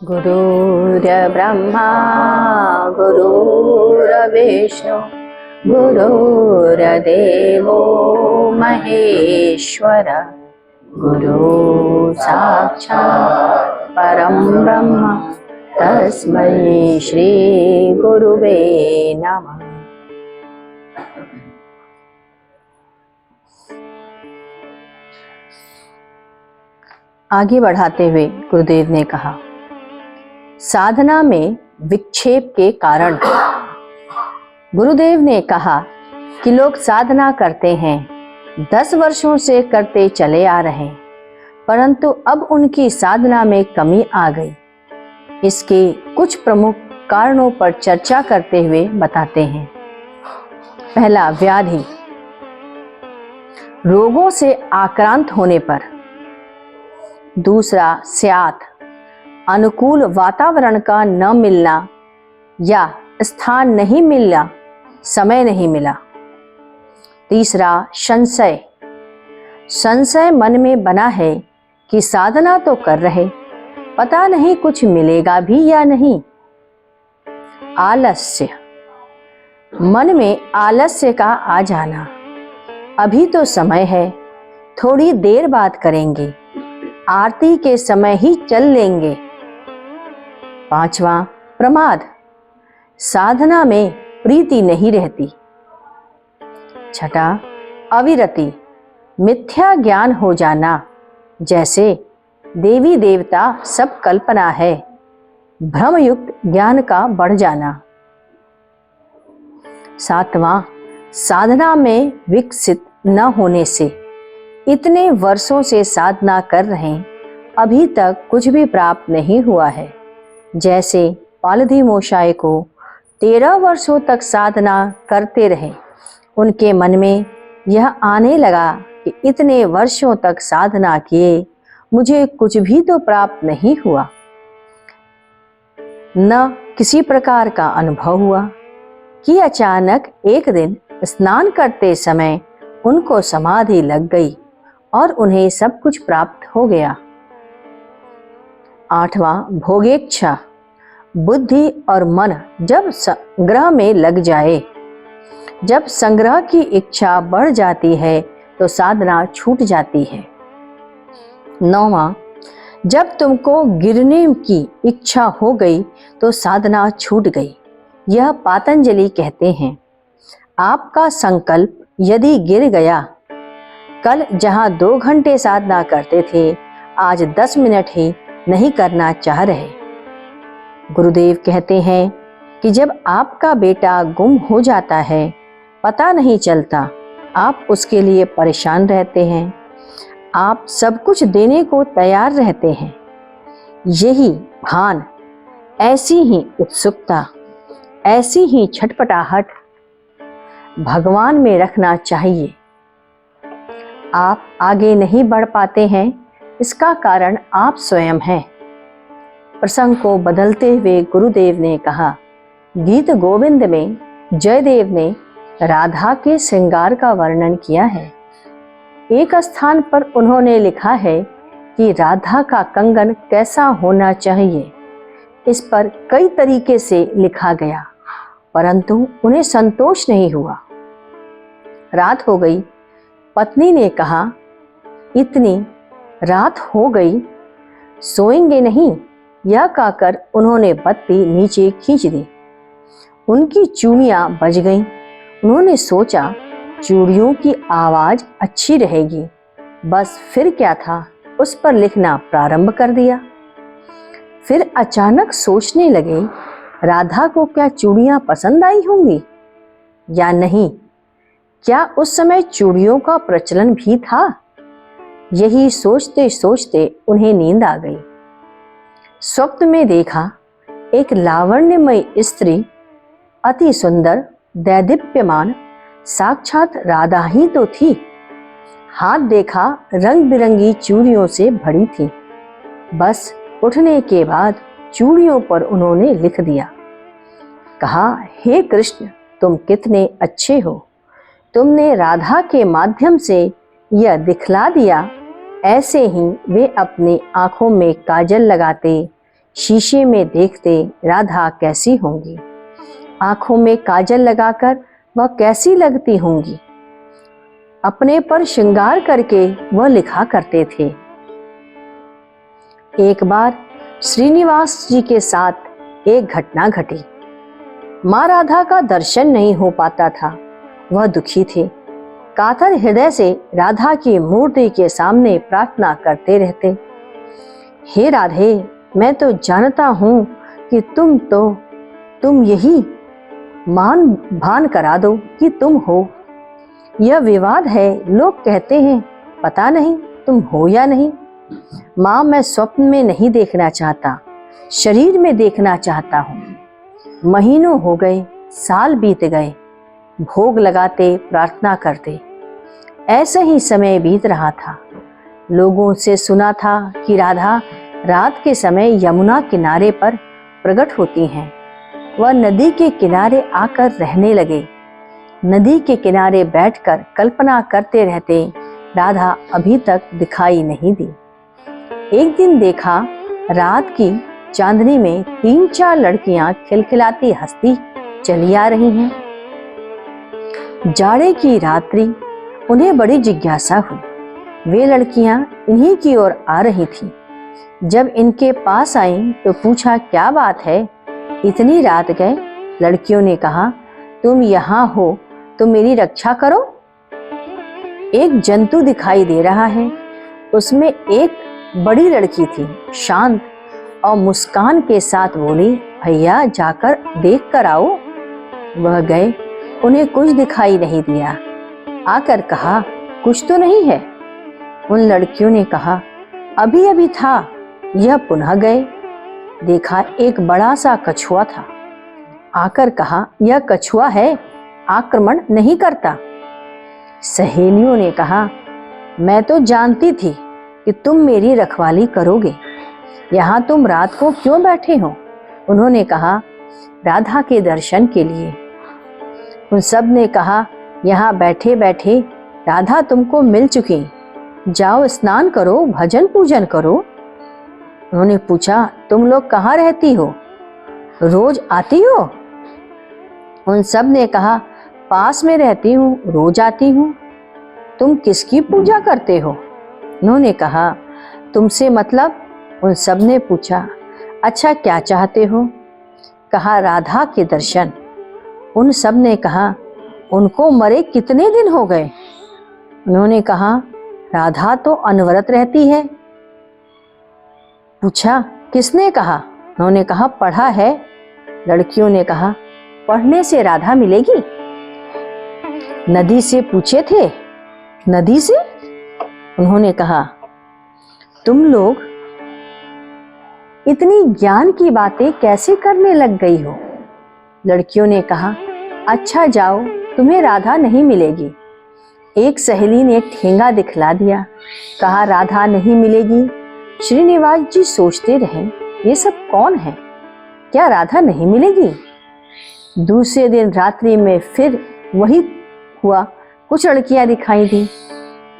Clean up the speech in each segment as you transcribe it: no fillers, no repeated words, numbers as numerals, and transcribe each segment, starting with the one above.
गुरुर्ब्रह्मा गुरुर्विष्णु गुरुर्देवो महेश्वर गुरु साक्षात् परं ब्रह्म तस्मै श्री गुरुवे नमः। आगे बढ़ाते हुए गुरुदेव ने कहा, साधना में विक्षेप के कारण। गुरुदेव ने कहा कि लोग साधना करते हैं, 10 वर्षों से करते चले आ रहे हैं, परंतु अब उनकी साधना में कमी आ गई। इसके कुछ प्रमुख कारणों पर चर्चा करते हुए बताते हैं। पहला, व्याधि, रोगों से आक्रांत होने पर। दूसरा, स्यात, अनुकूल वातावरण का न मिलना या स्थान नहीं मिलना, समय नहीं मिला। तीसरा, संशय, संशय मन में बना है कि साधना तो कर रहे, पता नहीं कुछ मिलेगा भी या नहीं। आलस्य, मन में आलस्य का आ जाना, अभी तो समय है, थोड़ी देर बाद करेंगे, आरती के समय ही चल लेंगे। पांचवा, प्रमाद, साधना में प्रीति नहीं रहती। छठा, अविरति, मिथ्या ज्ञान हो जाना, जैसे देवी देवता सब कल्पना है, भ्रमयुक्त ज्ञान का बढ़ जाना। सातवां, साधना में विकसित न होने से। इतने वर्षों से साधना कर रहे हैं, अभी तक कुछ भी प्राप्त नहीं हुआ है। जैसे पालधी मोशाय को 13 वर्षों तक साधना करते रहे, उनके मन में यह आने लगा कि इतने वर्षों तक साधना किए, मुझे कुछ भी तो प्राप्त नहीं हुआ, न किसी प्रकार का अनुभव हुआ कि अचानक एक दिन स्नान करते समय उनको समाधि लग गई और उन्हें सब कुछ प्राप्त हो गया। आठवां, भोगेच्छा, बुद्धि और मन जब संग्रह में लग जाए, जब संग्रह की इच्छा बढ़ जाती है तो साधना छूट जाती है। नौवां, जब तुमको गिरने की इच्छा हो गई तो साधना छूट गई। यह पातंजलि कहते हैं, आपका संकल्प यदि गिर गया, कल जहां 2 घंटे साधना करते थे, आज 10 मिनट ही नहीं करना चाह रहे। गुरुदेव कहते हैं कि जब आपका बेटा गुम हो जाता है, पता नहीं चलता, आप उसके लिए परेशान रहते हैं, आप सब कुछ देने को तैयार रहते हैं। यही भान, ऐसी ही उत्सुकता, ऐसी ही छटपटाहट भगवान में रखना चाहिए। आप आगे नहीं बढ़ पाते हैं, इसका कारण आप स्वयं हैं। प्रसंग को बदलते हुए गुरुदेव ने कहा, गीत गोविंद में जयदेव ने राधा के श्रृंगार का वर्णन किया है। एक स्थान पर उन्होंने लिखा है कि राधा का कंगन कैसा होना चाहिए। इस पर कई तरीके से लिखा गया, परंतु उन्हें संतोष नहीं हुआ। रात हो गई, पत्नी ने कहा, इतनी रात हो गई, सोएंगे नहीं? यह कहकर उन्होंने बत्ती नीचे खींच दी। उनकी चूड़ियां बज गईं। उन्होंने सोचा चूड़ियों की आवाज अच्छी रहेगी, बस फिर क्या था, उस पर लिखना प्रारंभ कर दिया। फिर अचानक सोचने लगे, राधा को क्या चूड़ियां पसंद आई होंगी या नहीं? क्या उस समय चूड़ियों का प्रचलन भी था? यही सोचते सोचते उन्हें नींद आ गई। स्वप्न में देखा, एक लावण्यमयी स्त्री, अति सुंदर, दैदीप्यमान, साक्षात राधा ही तो थी। हाथ देखा, रंग बिरंगी चूड़ियों से भरी थी। बस उठने के बाद चूड़ियों पर उन्होंने लिख दिया, कहा, हे कृष्ण, तुम कितने अच्छे हो, तुमने राधा के माध्यम से यह दिखला दिया। ऐसे ही वे अपनी आंखों में काजल लगाते, शीशे में देखते राधा कैसी होंगी, आंखों में काजल लगाकर वह कैसी लगती होंगी। अपने पर श्रृंगार करके वह लिखा करते थे। एक बार श्रीनिवास जी के साथ एक घटना घटी। माँ राधा का दर्शन नहीं हो पाता था। वह दुखी थे। कातर हृदय से राधा की मूर्ति के सामने प्रार्थना करते रहते, हे राधे, मैं तो जानता हूं कि तुम यही मान भान करा दो कि तुम हो। यह विवाद है, लोग कहते हैं पता नहीं तुम हो या नहीं। माँ, मैं स्वप्न में नहीं देखना चाहता, शरीर में देखना चाहता हूँ। महीनों हो गए, साल बीत गए, भोग लगाते प्रार्थना करते, ऐसे ही समय बीत रहा था। लोगों से सुना था कि राधा रात के समय यमुना किनारे पर प्रकट होती हैं। वह नदी के किनारे आकर रहने लगे। नदी के किनारे बैठकर कल्पना करते रहते, राधा अभी तक दिखाई नहीं दी। एक दिन देखा, रात की चांदनी में 3-4 लड़कियां खिलखिलाती हंसती चली आ रही हैं। जाड़े की रात्रि, उन्हें बड़ी जिज्ञासा हुई। वे लड़कियां इन्हीं की ओर आ रही थीं। जब इनके पास आईं तो पूछा, क्या बात है, इतनी रात गए? लड़कियों ने कहा, तुम यहाँ हो तो मेरी रक्षा करो। एक जंतु दिखाई दे रहा है, उसमें एक बड़ी लड़की थी, शांत और मुस्कान के साथ बोली, भैया जाकर देख कर आओ। वह गए, उन्हें कुछ दिखाई नहीं दिया। आकर कहा, कुछ तो नहीं है? उन लड़कियों ने कहा, अभी अभी था। यह पुनः गए, देखा एक बड़ा सा कछुआ था। आकर कहा, यह कछुआ है, आक्रमण नहीं करता। सहेलियों ने कहा, मैं तो जानती थी कि तुम मेरी रखवाली करोगे, यहाँ तुम रात को क्यों बैठे हो? उन्होंने कहा, राधा के दर्शन के लिए। उन सब ने कहा, यहाँ बैठे बैठे राधा तुमको मिल चुकी, जाओ स्नान करो, भजन पूजन करो। उन्होंने पूछा, तुम लोग कहाँ रहती हो, रोज आती हो? उन सब ने कहा, पास में रहती हूँ, रोज आती हूँ। तुम किसकी पूजा करते हो? उन्होंने कहा, तुमसे मतलब? उन सब ने पूछा, अच्छा क्या चाहते हो? कहा, राधा के दर्शन। उन सब ने कहा, उनको मरे कितने दिन हो गए? उन्होंने कहा, राधा तो अनवरत रहती है। पूछा, किसने कहा? उन्होंने कहा, पढ़ा है। लड़कियों ने कहा, पढ़ने से राधा मिलेगी? नदी से पूछे थे? नदी से? उन्होंने कहा, तुम लोग इतनी ज्ञान की बातें कैसे करने लग गई हो? लड़कियों ने कहा, अच्छा जाओ, तुम्हें राधा नहीं मिलेगी। एक सहेली ने ठेंगा दिखला दिया, कहा, राधा नहीं मिलेगी। श्रीनिवास जी सोचते रहे, ये सब कौन है, क्या राधा नहीं मिलेगी? दूसरे दिन रात्रि में फिर वही हुआ, कुछ लड़कियां दिखाई दी।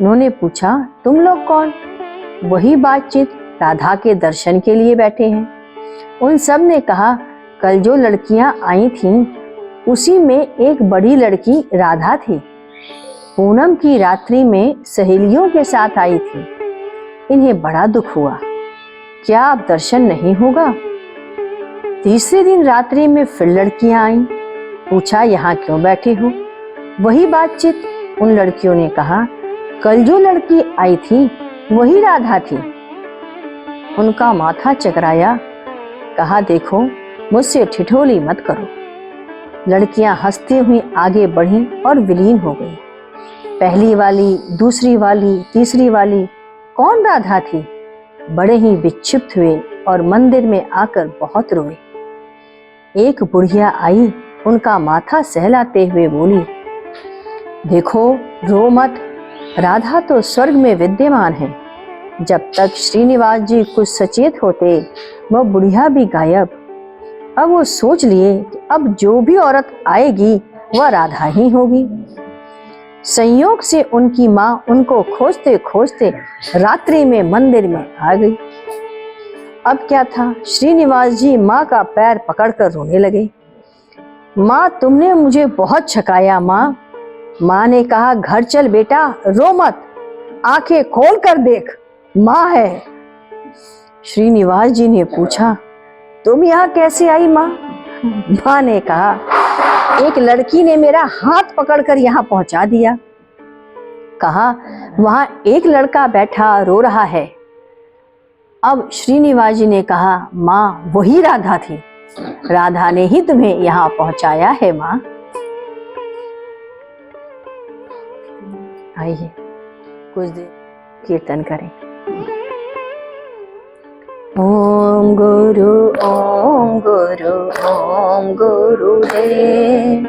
उन्होंने पूछा, तुम लोग कौन? वही बातचीत, राधा के दर्शन के लिए बैठे हैं। उन सब ने कहा, कल जो लड़कियां आई थीं, उसी में एक बड़ी लड़की राधा थी। पूनम की रात्रि में सहेलियों के साथ आई थी। इन्हें बड़ा दुख हुआ, क्या अब दर्शन नहीं होगा? तीसरे दिन रात्रि में फिर लड़कियां आईं। पूछा, यहाँ क्यों बैठे हो? वही बातचीत। उन लड़कियों ने कहा, कल जो लड़की आई थी वही राधा थी। उनका माथा चकराया, कहा, देखो मुझसे ठिठोली मत करो। लड़कियां हंसती हुई आगे बढ़ीं और विलीन हो गई। पहली वाली, दूसरी वाली, तीसरी वाली, कौन राधा थी? बड़े ही विक्षिप्त हुए और मंदिर में आकर बहुत रोए। एक बुढ़िया आई, उनका माथा सहलाते हुए बोली, देखो रो मत, राधा तो स्वर्ग में विद्यमान है। जब तक श्रीनिवास जी कुछ सचेत होते, वह बुढ़िया भी गायब। अब वो सोच लिए कि अब जो भी औरत आएगी वह राधा ही होगी। संयोग से उनकी माँ उनको खोजते खोजते रात्रि में मंदिर में आ गई। अब क्या था, श्रीनिवास जी माँ का पैर पकड़कर रोने लगे। माँ, तुमने मुझे बहुत छकाया माँ। माँ ने कहा, घर चल बेटा, रो मत, आंखें खोल कर देख, माँ है। श्रीनिवास जी ने पूछा, तुम यहाँ कैसे आई माँ? माँ ने कहा, एक लड़की ने मेरा हाथ पकड़कर यहाँ पहुंचा दिया। कहा, वहां एक लड़का बैठा रो रहा है। अब श्रीनिवास जी ने कहा, माँ, वही राधा थी, राधा ने ही तुम्हें यहाँ पहुंचाया है माँ। आइए कुछ देर कीर्तन करें। ओम गुरु ओम गुरु ओम गुरुदेव,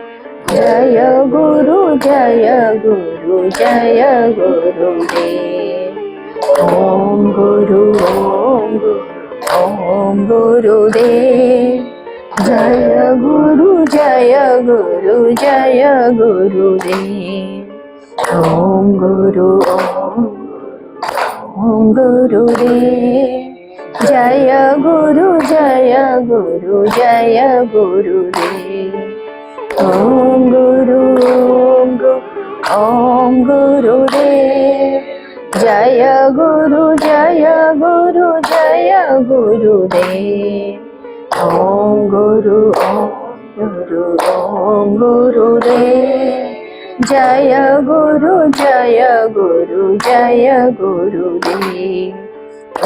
जय गुरु जय गुरु जय गुरुदेव। ओम गुरु ओम गुरु ओम गुरुदेव, जय गुरु जय गुरु जय गुरुदेव। ओम गुरु ओम गुरुदेव, जय गुरु जय गुरु जय गुरुदेव। ओम गुरु ओम गुरुदेव, जय गुरु जय गुरु जय गुरुदेव। ओम गुरु ओम गुरुदेव, जय गुरु जय गुरु जय गुरुदेव।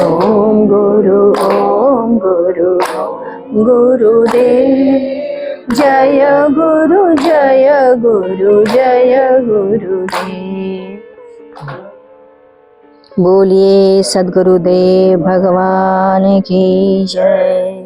ओम गुरु गुरुदेव, जय गुरु जय गुरु जय गुरुदेव। बोलिए सद्गुरुदेव भगवान की जय।